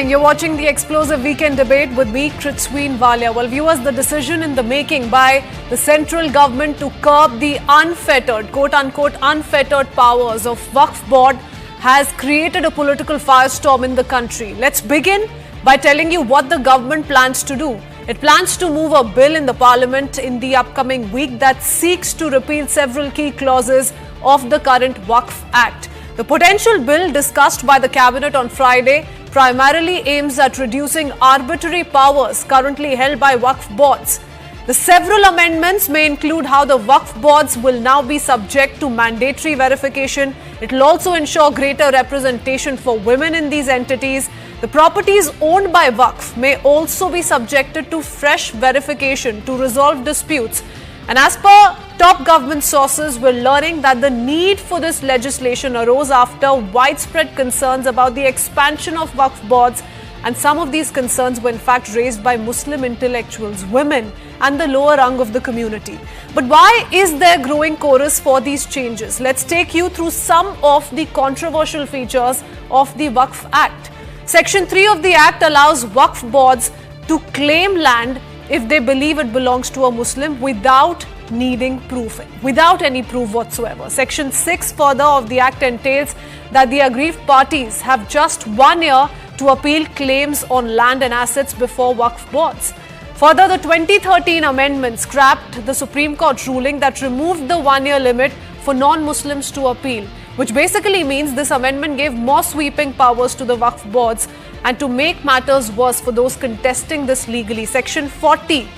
evening. You're watching the explosive weekend debate with me, Kritsween Walia. Well, viewers, the decision in the making by the central government to curb the unfettered, quote-unquote, unfettered powers of Waqf Board has created a political firestorm in the country. Let's begin by telling you what the government plans to do. It plans to move a bill in the parliament in the upcoming week that seeks to repeal several key clauses of the current Waqf Act. The potential bill discussed by the cabinet on Friday primarily aims at reducing arbitrary powers currently held by Waqf boards. The several amendments may include how the Waqf boards will now be subject to mandatory verification. It will also ensure greater representation for women in these entities. The properties owned by Waqf may also be subjected to fresh verification to resolve disputes. And as per top government sources, we're learning that the need for this legislation arose after widespread concerns about the expansion of Waqf boards, and some of these concerns were in fact raised by Muslim intellectuals, women and the lower rung of the community. But why is there growing chorus for these changes? Let's take you through some of the controversial features of the Waqf Act. Section 3 of the Act allows Waqf boards to claim land if they believe it belongs to a Muslim without needing proof, without any proof whatsoever. Section 6 further of the Act entails that the aggrieved parties have just 1 year to appeal claims on land and assets before Waqf boards. Further, the 2013 amendment scrapped the Supreme Court ruling that removed the 1 year limit for non-Muslims to appeal, which basically means this amendment gave more sweeping powers to the Waqf boards. And to make matters worse for those contesting this legally, Section 40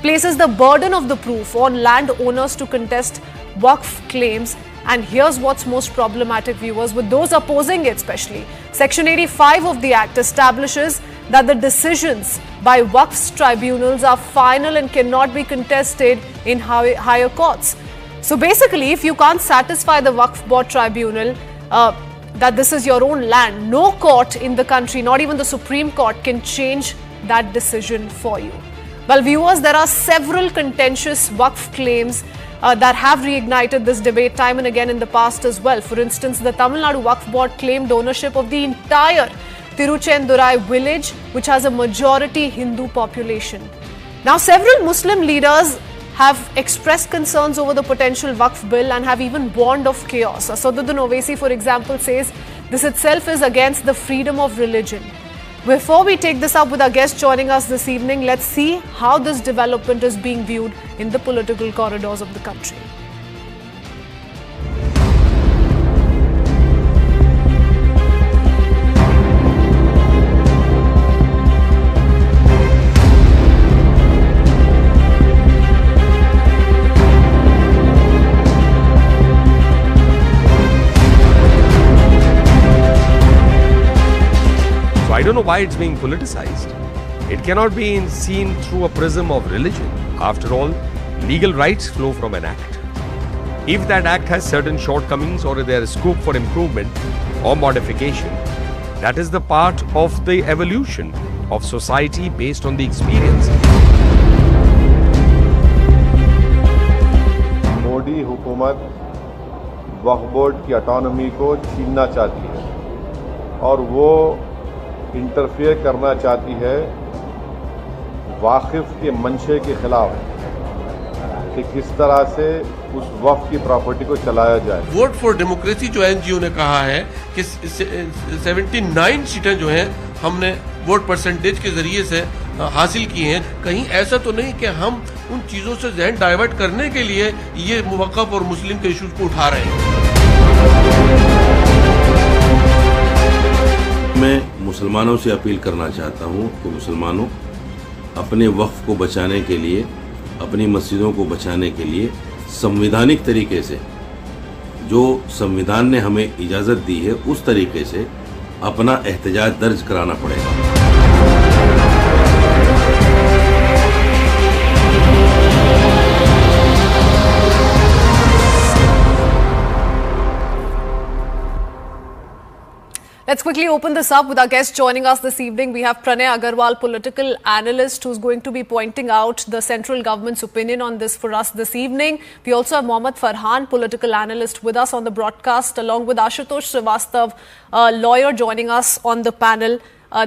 places the burden of the proof on landowners to contest Waqf claims. And here's what's most problematic, viewers, with those opposing it especially. Section 85 of the Act establishes that the decisions by Waqf's tribunals are final and cannot be contested in higher courts. So basically, if you can't satisfy the Waqf Board tribunal that this is your own land, no court in the country, not even the Supreme Court, can change that decision for you. Well, viewers, there are several contentious Waqf claims that have reignited this debate time and again in the past as well. For instance, the Tamil Nadu Waqf Board claimed ownership of the entire Tiruchendurai village, which has a majority Hindu population. Now, several Muslim leaders have expressed concerns over the potential Waqf bill and have even warned of chaos. Asaduddin Owaisi, for example, says this itself is against the freedom of religion. Before we take this up with our guest joining us this evening, let's see how this development is being viewed in the political corridors of the country. I don't know why it's being politicized. It cannot be seen through a prism of religion. After all, legal rights flow from an act. If that act has certain shortcomings or there is scope for improvement or modification, that is the part of the evolution of society based on the experience. Modi हुकूमत वक्फ board की autonomy को छीनना चाहती है और वो interfere करना चाहती है वाकिफ के मंशे के खिलाफ कि किस तरह से उस वक्फ की प्रॉपर्टी को चलाया जाए। वोट फॉर डेमोक्रेसी जो एनजीओ ने कहा है कि 79 सीटें जो हैं हमने वोट परसेंटेज के जरिए से हासिल की हैं। कहीं ऐसा तो नहीं कि हम उन चीजों से ज़हन डाइवर्ट करने के लिए ये वक्फ और मुस्लिम के इशूज को उठा रहे हैं। मैं मुसलमानों से अपील करना चाहता हूँ कि मुसलमानों अपने वक्फ को बचाने के लिए, अपनी मस्जिदों को बचाने के लिए संवैधानिक तरीके से, जो संविधान ने हमें इजाज़त दी है, उस तरीके से अपना एहतजाज दर्ज कराना पड़ेगा। Let's quickly open this up with our guest joining us this evening. We have Pranay Agarwal, political analyst, who's going to be pointing out the central government's opinion on this for us this evening. We also have Mohammad Farhan, political analyst, with us on the broadcast, along with Ashutosh Srivastav, a lawyer, joining us on the panel.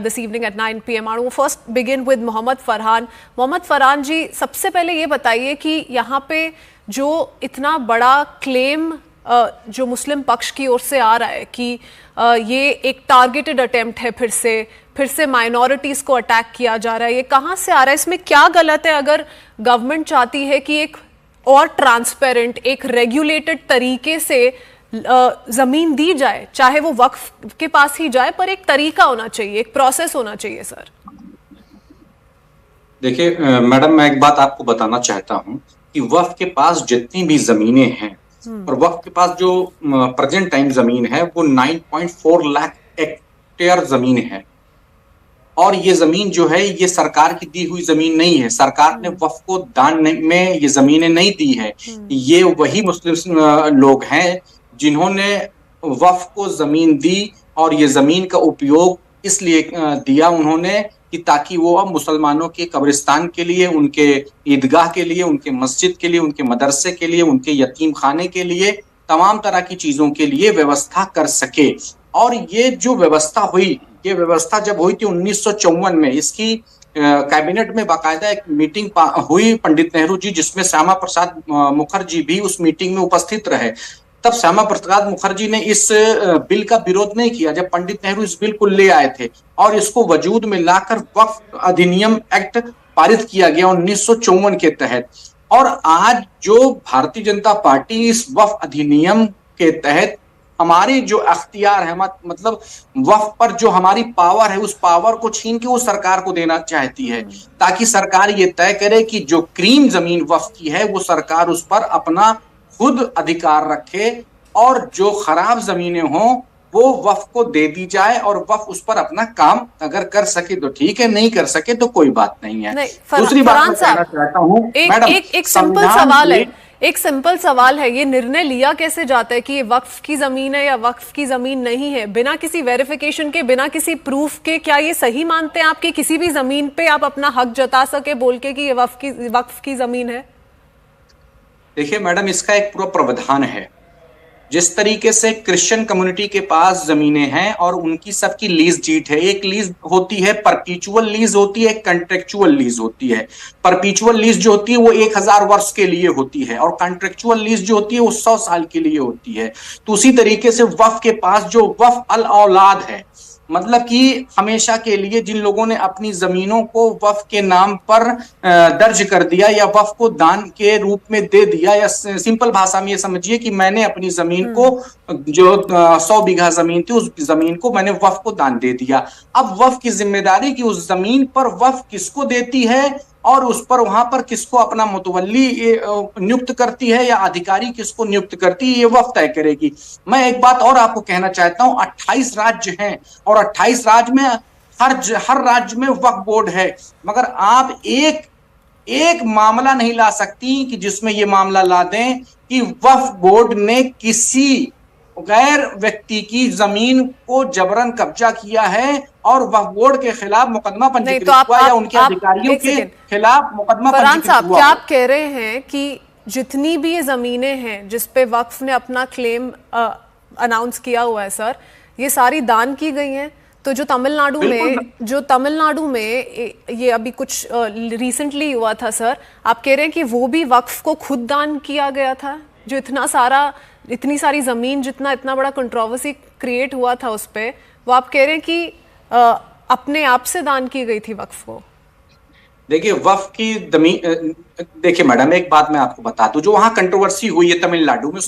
this evening at 9 p.m. I will first begin with Mohammad Farhan. Mohammad Farhan जी, सबसे पहले ये बताइए कि यहाँ पे जो इतना बड़ा क्लेम जो मुस्लिम पक्ष की ओर से आ रहा है कि ये एक टारगेटेड अटेम्प्ट है, फिर से माइनॉरिटीज को अटैक किया जा रहा है, ये कहाँ से आ रहा है? इसमें क्या गलत है अगर गवर्नमेंट चाहती है कि एक और ट्रांसपेरेंट, एक रेगुलेटेड तरीके से जमीन दी जाए, चाहे वो वक्फ के पास ही जाए, पर एक तरीका होना चाहिए, एक प्रोसेस होना चाहिए सर? देखिए मैडम, मैं एक बात आपको बताना चाहता हूं कि वक्फ के पास जितनी भी जमीनें हैं और वक्फ के पास जो प्रेजेंट टाइम जमीन है वो 9.4 लाख हेक्टेयर जमीन है। और ये जमीन जो है ये सरकार की दी हुई जमीन नहीं है, सरकार ने वक्फ को दान में ये जमीनें नहीं दी है। ये वही मुस्लिम लोग हैं जिन्होंने वक्फ को जमीन दी और ये जमीन का उपयोग इसलिए दिया उन्होंने कि ताकि वो अब मुसलमानों के कब्रिस्तान के लिए, उनके ईदगाह के लिए, उनके मस्जिद के लिए, उनके मदरसे के लिए, उनके यतीम खाने के लिए, तमाम तरह की चीजों के लिए व्यवस्था कर सके। और ये जो व्यवस्था हुई, ये व्यवस्था जब हुई थी 1954 में, इसकी कैबिनेट में बाकायदा एक मीटिंग हुई पंडित नेहरू जी, जिसमें श्यामा प्रसाद मुखर्जी भी उस मीटिंग में उपस्थित रहे। तब श्यामा प्रसाद मुखर्जी ने इस बिल का विरोध नहीं किया जब पंडित नेहरू इस बिल को ले आए थे, और इसको वजूद में लाकर वक्फ अधिनियम एक्ट पारित किया गया 1954 के तहत। और आज जो भारतीय जनता पार्टी इस वक्फ अधिनियम के तहत हमारे जो अख्तियार है, मतलब वक्फ पर जो हमारी पावर है, उस पावर को छीन के वो सरकार को देना चाहती है, ताकि सरकार ये तय करे कि जो क्रीम जमीन वक्फ की है वो सरकार उस पर अपना खुद अधिकार रखे, और जो खराब जमीनें हों वो वक्फ को दे दी जाए, और वक्फ उस पर अपना काम अगर कर सके तो ठीक है, नहीं कर सके तो कोई बात नहीं है। दूसरी बात मैं कहना चाहता हूं मैडम, एक सिंपल सवाल है, एक सिंपल सवाल है, ये निर्णय लिया कैसे जाता है कि ये वक्फ की जमीन है या वक्फ की जमीन नहीं है, बिना किसी वेरिफिकेशन के, बिना किसी प्रूफ के? क्या ये सही मानते हैं आप कि किसी भी जमीन पे आप अपना हक जता सके बोल के कि ये वक्फ की जमीन है? देखिए मैडम, इसका एक पूरा प्रावधान है। जिस तरीके से क्रिश्चियन कम्युनिटी के पास जमीनें हैं और उनकी सबकी लीज डीड है, एक लीज होती है परपीचुअल लीज होती है, एक कॉन्ट्रेक्चुअल लीज होती है। परपीचुअल लीज जो होती है वो 1000 वर्ष के लिए होती है, और कॉन्ट्रेक्चुअल लीज जो होती है वो 100 साल के लिए होती है। तो उसी तरीके से वक्फ के पास जो वक्फ अल औलाद है, मतलब कि हमेशा के लिए जिन लोगों ने अपनी जमीनों को वक्फ के नाम पर दर्ज कर दिया या वक्फ को दान के रूप में दे दिया, या सिंपल भाषा में ये समझिए कि मैंने अपनी जमीन को, जो 100 बीघा जमीन थी, उस जमीन को मैंने वक्फ को दान दे दिया। अब वक्फ की जिम्मेदारी कि उस जमीन पर वक्फ किसको देती है और उस पर वहां पर किसको अपना मुतवल्ली नियुक्त करती है या अधिकारी किसको नियुक्त करती है, ये वक्फ तय करेगी। मैं एक बात और आपको कहना चाहता हूं, 28 राज्य हैं और 28 राज्य में हर राज्य में वक्फ बोर्ड है, मगर आप एक मामला नहीं ला सकती कि जिसमें ये मामला ला दें कि वक्फ बोर्ड ने किसी गैर व्यक्ति की जमीन को जबरन कब्जा किया है और वक्फ बोर्ड के खिलाफ मुकदमा पंजीकृत हुआ या उनके अधिकारियों के खिलाफ मुकदमा पंजीकृत हुआ। क्या आप कह रहे हैं कि जितनी भी ये जमीनें हैं जिसपे वक्फ ने अपना क्लेम अनाउंस किया हुआ है सर, ये सारी दान की गई हैं? तो जो तमिलनाडु में ये अभी कुछ रिसेंटली हुआ था सर, आप कह रहे हैं कि वो भी वक्फ को खुद दान किया गया था? जो इतनी सारी जमीन, इतना बड़ा कंट्रोवर्सी क्रिएट हुआ था उस पे, वो आप कह रहे हैं कि अपने आप से दान की गई थी वक्फ को? देखिए वक्फ की जमीन, देखिए मैडम एक बात मैं आपको बता दूं, जो वहां कंट्रोवर्सी हुई है तमिलनाडु में,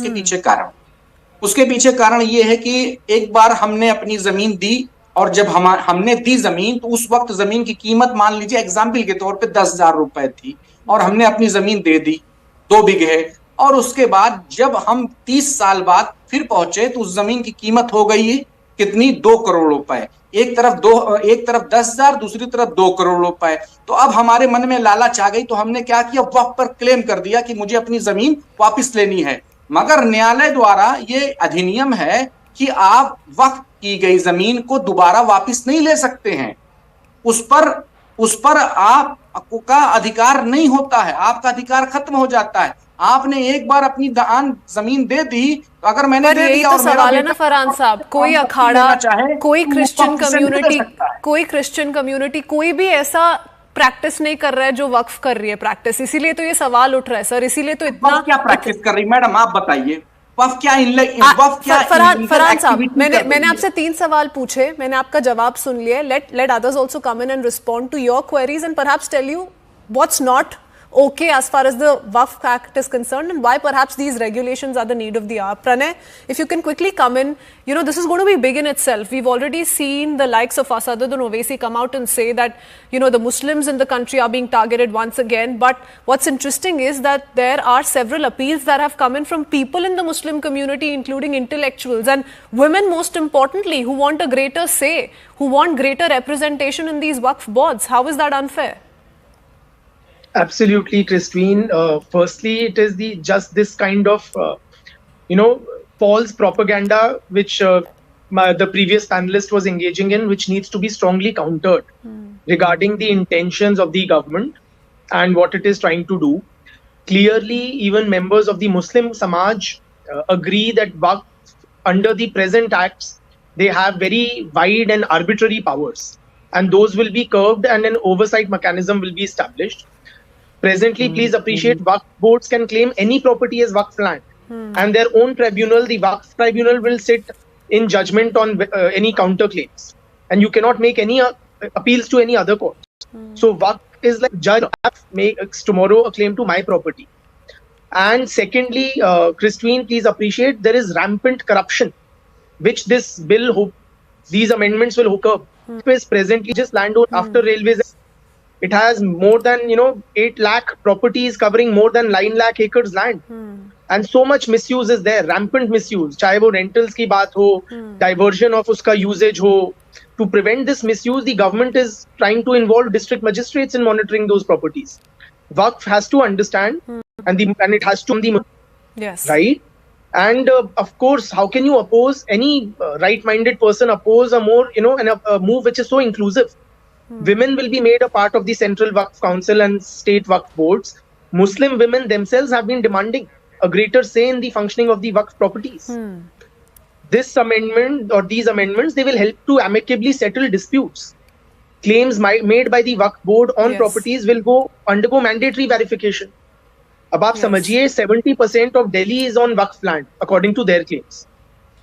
उसके पीछे कारण ये है कि एक बार हमने अपनी जमीन दी, और जब हमने दी जमीन तो उस वक्त जमीन की कीमत मान लीजिए एग्जाम्पल के तौर पे 10,000 रुपए थी, और हमने अपनी जमीन दे दी 2 बीघे, और उसके बाद जब हम 30 साल बाद फिर पहुंचे तो उस जमीन की कीमत हो गई कितनी, 2 करोड़ रुपए। एक तरफ 10,000, दूसरी तरफ 2 करोड़ रुपए। तो अब हमारे मन में लालच आ गई, तो हमने क्या किया, वक्फ पर क्लेम कर दिया कि मुझे अपनी जमीन वापस लेनी है। मगर न्यायालय द्वारा ये अधिनियम है कि आप वक्फ की गई जमीन को दोबारा वापस नहीं ले सकते हैं, उस पर आपका अधिकार नहीं होता है, आपका अधिकार खत्म हो जाता है। आपने एक बार अपनी दान जमीन दे दी, तो अगर मैंने दे यही दिया तो और मेरा सवाल है ना बेटा फरहान साहब, कोई लेना अखाड़ा, चाहे, कोई तो वो क्रिश्चियन वक्फ से नहीं ले कम्युनिटी, सकता है। कोई क्रिश्चियन कम्युनिटी कोई भी ऐसा प्रैक्टिस नहीं कर रहा है जो वक्फ कर रही है प्रैक्टिस, इसीलिए तो ये सवाल उठ रहा है सर, इसीलिए तो इतना वक्फ क्या प्रैक्टिस कर रही, मैडम आप बताइए, वक्फ क्या फरहान साहब, मैंने आपसे 3 सवाल पूछे, मैंने आपका जवाब सुन लिया, let others also come in and respond to your queries and perhaps tell you what's not okay as far as the Waqf Act is concerned and why perhaps these regulations are the need of the hour. Pranay, if you can quickly come in, you know, this is going to be big in itself. We've already seen the likes of Asaduddin Owaisi come out and say that, you know, the Muslims in the country are being targeted once again. But what's interesting is that there are several appeals that have come in from people in the Muslim community, including intellectuals and women, most importantly, who want a greater say, who want greater representation in these Waqf boards. How is that unfair? Absolutely, Christine. Firstly, it is just this kind of, false propaganda which the previous panelist was engaging in, which needs to be strongly countered regarding the intentions of the government and what it is trying to do. Clearly, even members of the Muslim Samaj agree that Waqf, under the present acts, they have very wide and arbitrary powers, and those will be curbed and an oversight mechanism will be established. Presently, please appreciate, Waqf boards can claim any property as Waqf land, and their own tribunal, the Waqf tribunal, will sit in judgment on any counter claims, and you cannot make any appeals to any other court. So Waqf is like judge makes tomorrow a claim to my property. And secondly, Christine, please appreciate, there is rampant corruption, which this bill, these amendments will curb. Is presently just land owned after railways. It has more than 8 lakh properties covering more than 9 lakh acres land, and so much misuse is there, rampant misuse. चाहे वो rentals की बात हो, diversion of उसका usage हो. To prevent this misuse, the government is trying to involve district magistrates in monitoring those properties. Waqf has to understand, and it has to right. And of course, how can you oppose any right-minded person oppose a more a move which is so inclusive? Women will be made a part of the Central Waqf Council and state Waqf boards. Muslim women themselves have been demanding a greater say in the functioning of the Waqf properties. This amendment or these amendments, they will help to amicably settle disputes. Claims made by the Waqf board on properties will undergo mandatory verification. अब आप समझिए 70% of Delhi is on Waqf land according to their claims.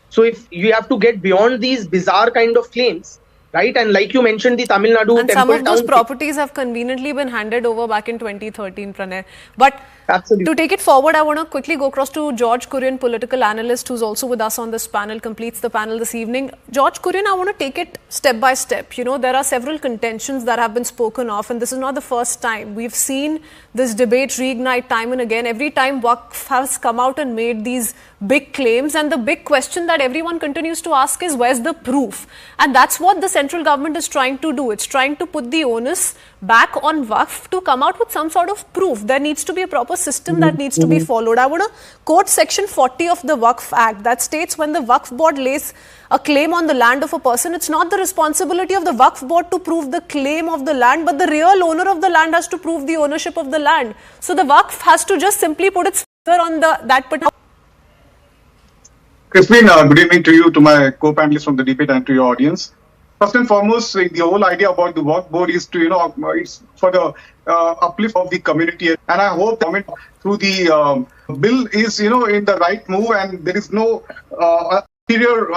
So if you have to get beyond these bizarre kind of claims, right? And like you mentioned, the Tamil Nadu and some of those properties have conveniently been handed over back in 2013, Pranay. But absolutely, to take it forward, I want to quickly go across to George Kurian, political analyst, who's also with us on this panel, completes the panel this evening. George Kurian, I want to take it step by step. You know, there are several contentions that have been spoken of, and this is not the first time. We've seen this debate reignite time and again. Every time Waqf has come out and made these big claims, and the big question that everyone continues to ask is, where's the proof? And that's what the central government is trying to do. It's trying to put the onus back on Waqf to come out with some sort of proof. There needs to be a proper system that needs to be followed. I want to quote section 40 of the Waqf Act that states, when the Waqf board lays a claim on the land of a person, it's not the responsibility of the Waqf board to prove the claim of the land, but the real owner of the land has to prove the ownership of the land. So the Waqf has to just simply put its finger on that particular. Christine, good evening to you, to my co-panelists from the debate, and to your audience. First and foremost, the whole idea about the Waqf board is to, it's for the uplift of the community. And I hope the government through the bill is, in the right move, and there is no ulterior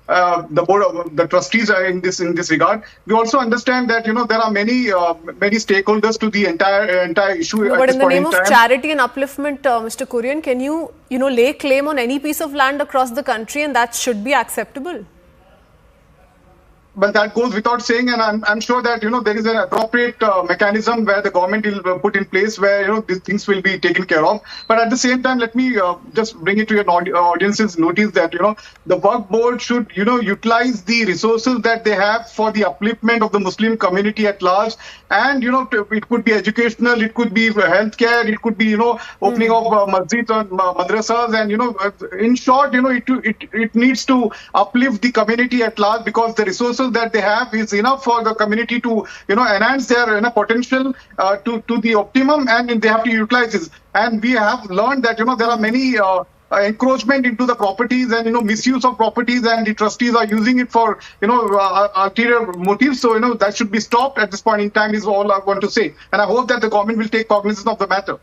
the board of the trustees are in this regard. We also understand that there are many stakeholders to the entire issue. No, but in the name of charity and upliftment, Mr. Kurian, can you lay claim on any piece of land across the country, and that should be acceptable? But that goes without saying, and I'm sure that there is an appropriate mechanism where the government will put in place where these things will be taken care of. But at the same time, let me just bring it to your audience's notice that the Waqf board should utilize the resources that they have for the upliftment of the Muslim community at large. And it could be educational, it could be healthcare, it could be opening of masjids and madrasas, and in short, it needs to uplift the community at large, because the resources resources that they have is enough for the community to, enhance their potential to the optimum, and they have to utilize this. And we have learned that, there are many encroachment into the properties and, misuse of properties, and the trustees are using it for, ulterior motives. So, that should be stopped at this point in time is all I want to say. And I hope that the government will take cognizance of the matter.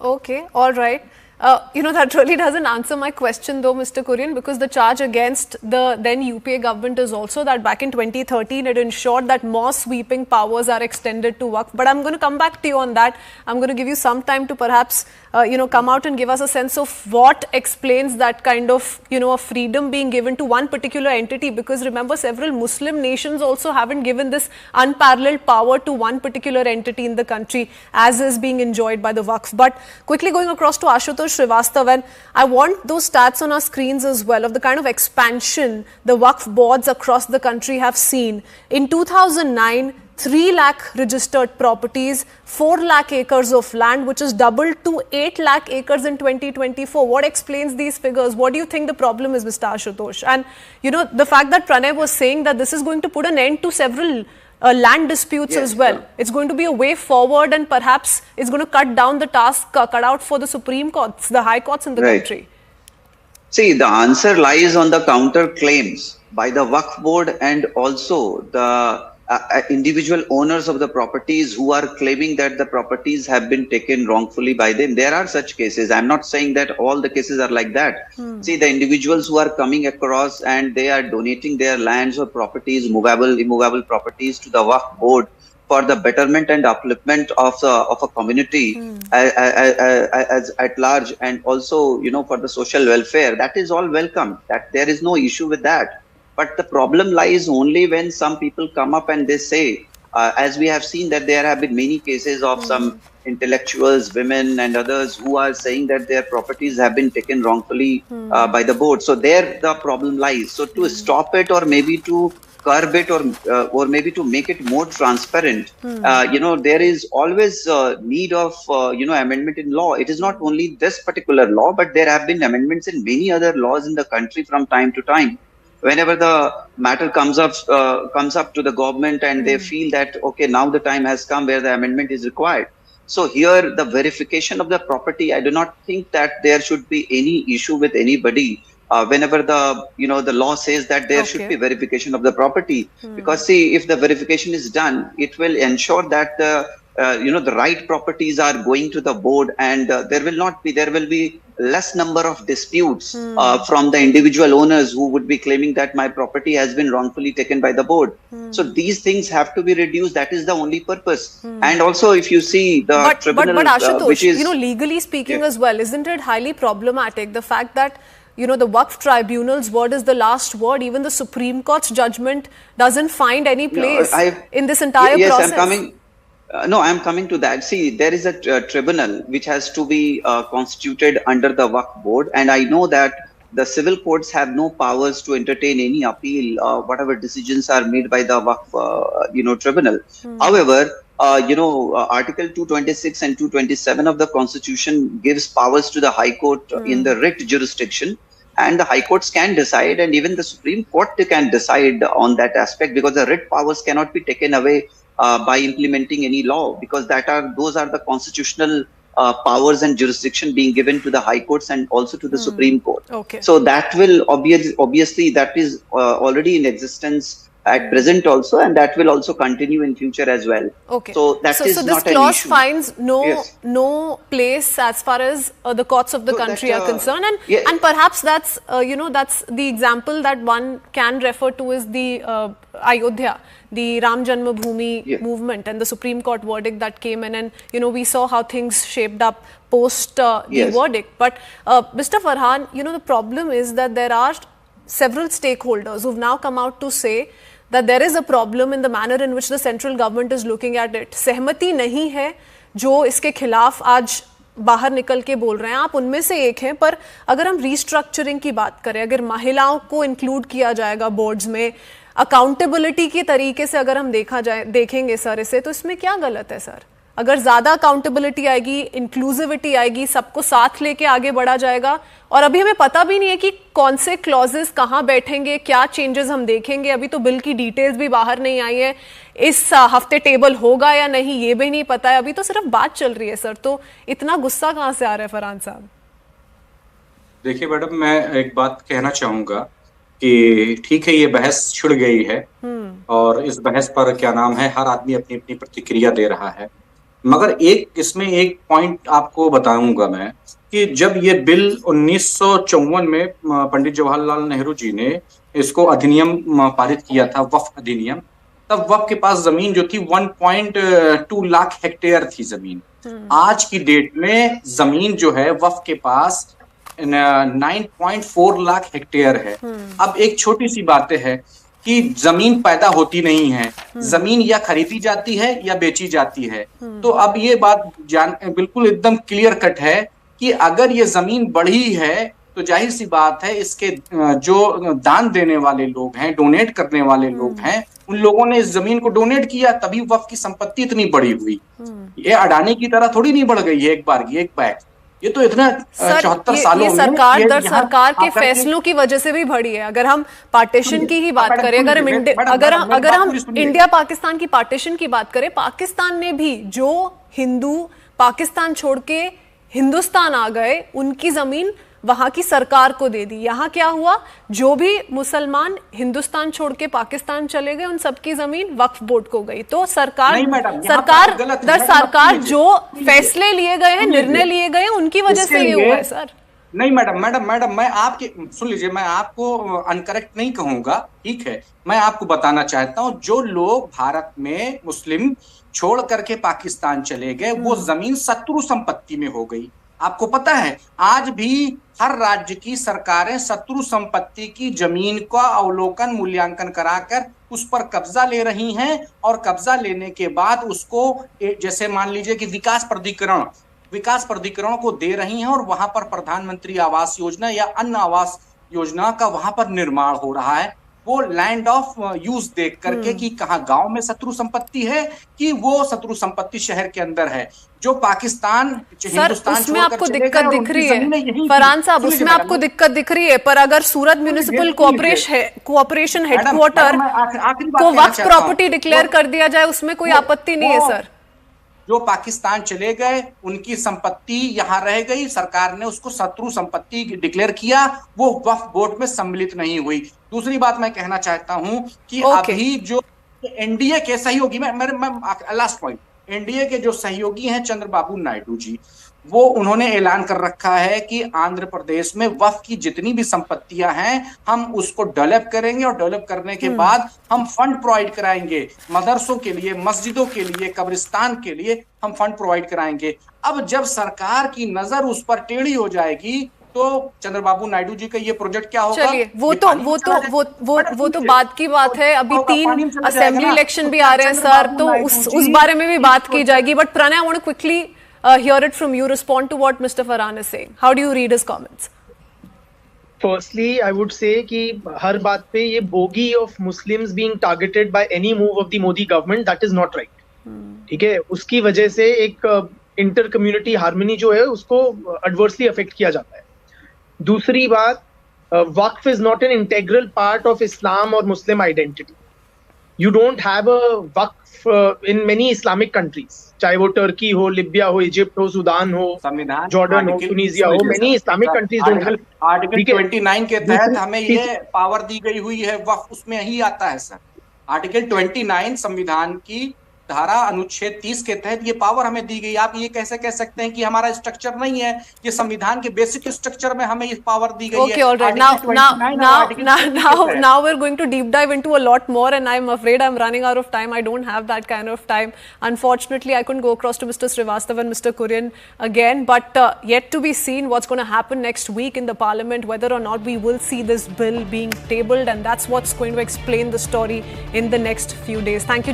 Okay, all right. That really doesn't answer my question though, Mr. Kurian, because the charge against the then UPA government is also that back in 2013 it ensured that more sweeping powers are extended to Waqf. But I'm going to come back to you on that. I'm going to give you some time to perhaps, come out and give us a sense of what explains that kind of, a freedom being given to one particular entity. Because remember, several Muslim nations also haven't given this unparalleled power to one particular entity in the country as is being enjoyed by the Waqf. But quickly going across to Ashutosh Srivastav, and I want those stats on our screens as well of the kind of expansion the Waqf boards across the country have seen. In 2009, 3 lakh registered properties, 4 lakh acres of land, which is doubled to 8 lakh acres in 2024. What explains these figures? What do you think the problem is, Mr. Ashutosh? And, the fact that Pranay was saying that this is going to put an end to several land disputes as well. Sure. It's going to be a way forward, and perhaps it's going to cut down the task cut out for the Supreme Courts, the high courts in the country. See, the answer lies on the counter claims by the Waqf board and also the individual owners of the properties who are claiming that the properties have been taken wrongfully by them. There are such cases. I'm not saying that all the cases are like that. See, the individuals who are coming across and they are donating their lands or properties, movable, immovable properties to the Waqf board for the betterment and upliftment of a community as at large, and also, for the social welfare, that is all welcome. That there is no issue with that. But the problem lies only when some people come up and they say, as we have seen that there have been many cases of some intellectuals, women and others who are saying that their properties have been taken wrongfully by the board. So there the problem lies. So to stop it, or maybe to curb it, or maybe to make it more transparent, there is always need of amendment in law. It is not only this particular law, but there have been amendments in many other laws in the country from time to time. Whenever the matter comes up to the government and they feel that, okay, now the time has come where the amendment is required. So here, the verification of the property, I do not think that there should be any issue with anybody. Whenever the law says that there should be verification of the property, because see, if the verification is done, it will ensure that the right properties are going to the board, and there will be less number of disputes from the individual owners who would be claiming that my property has been wrongfully taken by the board. So these things have to be reduced. That is the only purpose. And also, if you see the tribunal, but Ashutosh, which is, legally speaking as well, isn't it highly problematic the fact that the Waqf tribunal's word is the last word? Even the Supreme Court's judgment doesn't find any place in this entire process. I'm coming to that. See, there is a tribunal which has to be constituted under the Waqf board, and I know that the civil courts have no powers to entertain any appeal, whatever decisions are made by the Waqf, tribunal. However, Article 226 and 227 of the Constitution gives powers to the High Court in the writ jurisdiction, and the High Courts can decide, and even the Supreme Court can decide on that aspect, because the writ powers cannot be taken away by implementing any law, because those are the constitutional powers and jurisdiction being given to the High Courts and also to the Supreme Court. So that will obviously that is already in existence at present also, and that will also continue in future as well. So that is not an issue. So this clause finds no place as far as the courts of the country are concerned, and perhaps that's that's the example that one can refer to is the Ayodhya, the Ram Janmabhoomi movement, and the Supreme Court verdict that came in, and we saw how things shaped up post the verdict. But Mr. Farhan, the problem is that there are several stakeholders who've now come out to say that there is a problem in the manner in which the central government is looking at it. सहमति नहीं है जो इसके खिलाफ आज बाहर निकल के बोल रहे हैं, आप उनमें से एक हैं। पर अगर हम रीस्ट्रक्चरिंग की बात करें, अगर महिलाओं को इंक्लूड किया जाएगा बोर्ड्स में, अकाउंटेबिलिटी के तरीके से अगर हम देखेंगे सर इसे, तो इसमें क्या गलत है सर? अगर ज्यादा अकाउंटेबिलिटी आएगी, इंक्लूसिविटी आएगी, सबको साथ लेके आगे बढ़ा जाएगा। और अभी हमें पता भी नहीं है कि कौन से क्लॉजेस कहाँ बैठेंगे, क्या चेंजेस हम देखेंगे। अभी तो बिल की डिटेल्स भी बाहर नहीं आई है, इस हफ्ते टेबल होगा या नहीं ये भी नहीं पता है, अभी तो सिर्फ बात चल रही है सर। तो इतना गुस्सा कहाँ से आ रहा है फरहान साहब? देखिए मैडम, मैं एक बात कहना चाहूंगा कि ठीक है, ये बहस छिड़ गई है और इस बहस पर क्या नाम है, हर आदमी अपनी अपनी प्रतिक्रिया दे रहा है। मगर इसमें एक पॉइंट आपको बताऊंगा मैं कि जब ये बिल 1954 में पंडित जवाहरलाल नेहरू जी ने इसको अधिनियम पारित किया था, वक्फ अधिनियम, तब वक्फ के पास जमीन जो थी 1.2 लाख हेक्टेयर थी जमीन। आज की डेट में जमीन जो है वक्फ के पास 9.4 लाख हेक्टेयर है। अब एक छोटी सी बात है कि जमीन पैदा होती नहीं है, जमीन या खरीदी जाती है या बेची जाती है। तो अब ये बात बिल्कुल एकदम क्लियर कट है कि अगर ये जमीन बढ़ी है तो जाहिर सी बात है इसके जो दान देने वाले लोग हैं, डोनेट करने वाले लोग हैं, उन लोगों ने इस जमीन को डोनेट किया, तभी वक्फ की संपत्ति इतनी बड़ी हुई। ये अडानी की तरह थोड़ी नहीं बढ़ गई है एक बार की एक बैग, ये तो इतना 74 सालों में सरकार दर सरकार के फैसलों की वजह से भी बढ़ी है। अगर हम पार्टीशन की ही बात करें, अगर हम इंडिया पाकिस्तान की पार्टीशन की बात करें, पाकिस्तान ने भी जो हिंदू पाकिस्तान छोड़ के हिंदुस्तान आ गए उनकी जमीन वहां की सरकार को दे दी। यहाँ क्या हुआ, जो भी मुसलमान हिंदुस्तान छोड़ के पाकिस्तान चले गए उन सबकी जमीन वक्फ बोर्ड को गई। तो सरकार दर सरकार जो फैसले लिए गए हैं, निर्णय लिए गए हैं, उनकी वजह से ये हुआ है सर। नहीं मैडम, मैं आपके सुन लीजिए, मैं आपको अनकरेक्ट नहीं कहूंगा, ठीक है। मैं आपको बताना चाहता हूं, जो लोग भारत में मुस्लिम छोड़ करके पाकिस्तान चले गए वो जमीन शत्रु संपत्ति में हो गई। आपको पता है आज भी हर राज्य की सरकारें शत्रु संपत्ति की जमीन का अवलोकन मूल्यांकन कराकर उस पर कब्जा ले रही हैं और कब्जा लेने के बाद उसको जैसे मान लीजिए कि विकास प्राधिकरण को दे रही हैं और वहां पर प्रधानमंत्री आवास योजना या अन्य आवास योजना का वहां पर निर्माण हो रहा है। वो लैंड ऑफ यूज देख करके कि कहाँ गांव में शत्रु संपत्ति है कि वो शत्रु संपत्ति शहर के अंदर है। जो पाकिस्तान हिंदुस्तान उसमें आपको दिक्कत दिख रही है फरहान साहब, उसमें आपको दिक्कत दिख रही है, पर अगर सूरत म्युनिसिपल कोऑपरेशन हेडक्वार्टर को वक्फ प्रॉपर्टी डिक्लेयर कर दिया जाए उसमें कोई आपत्ति नहीं है सर। जो पाकिस्तान चले गए उनकी संपत्ति यहां रह गई, सरकार ने उसको शत्रु संपत्ति डिक्लेयर किया, वो वक्फ बोर्ड में सम्मिलित नहीं हुई। दूसरी बात मैं कहना चाहता हूं कि अभी जो एनडीए के सहयोगी, मैं लास्ट पॉइंट, एनडीए के जो सहयोगी हैं चंद्रबाबू नायडू जी, वो उन्होंने ऐलान कर रखा है कि आंध्र प्रदेश में वक्फ की जितनी भी संपत्तियां हैं हम उसको डेवलप करेंगे और डेवलप करने के बाद हम फंड प्रोवाइड कराएंगे मदरसों के लिए, मस्जिदों के लिए, कब्रिस्तान के लिए हम फंड प्रोवाइड कराएंगे। अब जब सरकार की नजर उस पर टेढ़ी हो जाएगी तो चंद्रबाबू नायडू जी का ये प्रोजेक्ट क्या होगा? चलिए वो तो बात की बात है। अभी 3 असेंबली इलेक्शन भी आ रहे हैं सर, तो उस बारे में भी बात की जाएगी। But Pranay, I want to quickly hear it from you, respond to what Mr. Farhan is saying. How do you read his comments? Firstly, I would say कि हर बात पे ये bogey of Muslims being targeted by any move of the Modi government, that is not right. ठीक है, उसकी वजह से एक इंटर कम्युनिटी हार्मनी जो है उसको adversely affect किया जाता है। दूसरी बात, वक्फ is not an integral part of Islam or Muslim identity. You don't have a waqf in many Islamic countries, चाहे वो टर्की हो, लिबिया हो, इजिप्ट हो, सूडान हो, जॉर्डन हो, ट्यूनीसिया हो, many Islamic countries don't have। Article 29 के तहत हमें ये पावर दी गई हुई है, वक्फ उसमें ही आता है सर। आर्टिकल 29 संविधान की धारा अनुच्छेद 30 के तहत ये पावर हमें दी गई। आप ये कैसे कह सकते हैं कि हमारा स्ट्रक्चर नहीं है? ये संविधान के बेसिक स्ट्रक्चर में हमें ये पावर दी गई है। Okay, all right. Now we're going to deep dive into a lot more, and I'm afraid I'm running out of time. I don't have that kind of time. Unfortunately, I couldn't go across to Mr. Srivastava and Mr. Kurian again, but yet to be seen what's going to happen next week in the Parliament, whether or not we will see this bill being tabled, and that's what's going to explain the story in the next few days. Thank you.